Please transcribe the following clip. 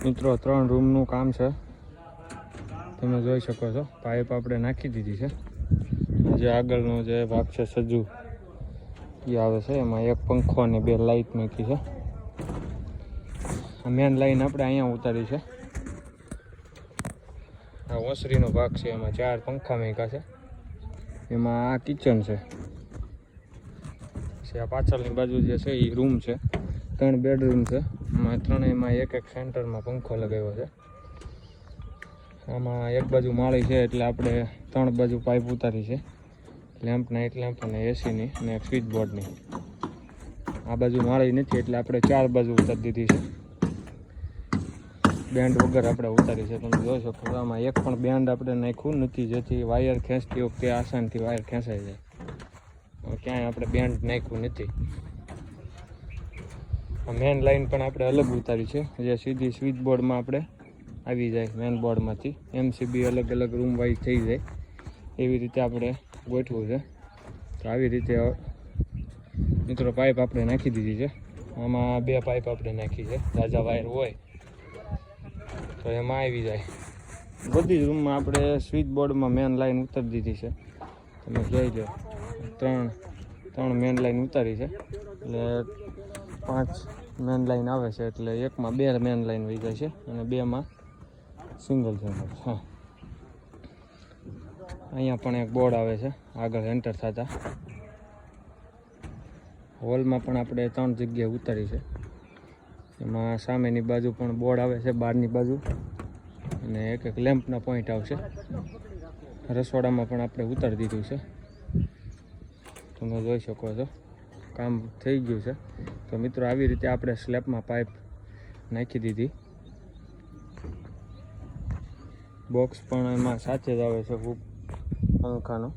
મિત્રો 3 રૂમનું કામ છે, તમે જોઈ શકો છો. પાઇપ આપણે નાખી દીધી છે. જે આગળનો જે ભાગ છે સજ્જુ એ આવે છે, એમાં એક પંખો અને 2 લાઇટ મૂકી છે. આ મેન લાઈન આપણે અહીંયા ઉતારી છે. આ ઓસરીનો ભાગ છે, એમાં 4 પંખા મૂક્યા છે. એમાં આ કિચન છે. પછી આ પાછળની બાજુ જે છે એ રૂમ છે. 3 બેડરૂમ છે. એમાં ત્રણેયમાં એક સેન્ટરમાં પંખો લગાવ્યો છે. આમાં એક બાજુ માળી છે એટલે આપણે 3 બાજુ પાઇપ ઉતારી છે. લેમ્પ, નાઇટ લેમ્પ અને એસીની અને એક સ્વિચ બોર્ડની. આ બાજુ માળી નથી એટલે આપણે 4 બાજુ ઉતારી દીધી છે. બેન્ડ વગર આપણે ઉતારી છે. તમે જોઈ શકો છો આમાં એક પણ બેન્ડ આપણે નાખ્યું નથી, જેથી વાયર ખેંચતી વખતે આસાનથી વાયર ખેંચાઈ જાય. ક્યાંય આપણે બેન્ડ નાખ્યું નથી. મેન લાઈન પણ આપણે અલગ ઉતારી છે, જે સીધી સ્વિચ બોર્ડમાં આપણે આવી જાય. મેન બોર્ડમાંથી એમસીબી અલગ અલગ રૂમ વાઇઝ થઈ જાય એવી રીતે આપણે ગોઠવું છે. તો આવી રીતે મિત્રો પાઇપ આપણે નાખી દીધી છે. આમાં 2 પાઇપ આપણે નાખી છે. તાજા વાયર હોય તો એમાં આવી જાય. બધી જ રૂમમાં આપણે સ્વિચ બોર્ડમાં મેન લાઈન ઉતારી દીધી છે. તમે જોઈ લો, 3 મેન લાઈન ઉતારી છે એટલે 5 મેન લાઈન આવે છે. એટલે એકમાં 2 મેન લાઈન વહી જાય છે અને 2માં સિંગલ છે. હા, અહીંયા પણ એક બોર્ડ આવે છે આગળ એન્ટર થતા. હોલમાં પણ આપણે 3 જગ્યાએ ઉતારી છે. એમાં સામેની બાજુ પણ બોર્ડ આવે છે, બહારની બાજુ, અને એક લેમ્પના પોઈન્ટ આવશે. રસોડામાં પણ આપણે ઉતારી દીધું છે. તમે જોઈ શકો છો કામ થઈ ગયું છે. તો મિત્રો આવી રીતે આપણે સ્લેબમાં પાઇપ નાખી દીધી. બોક્સ પણ એમાં સાથે જ આવે છે પંખાનો.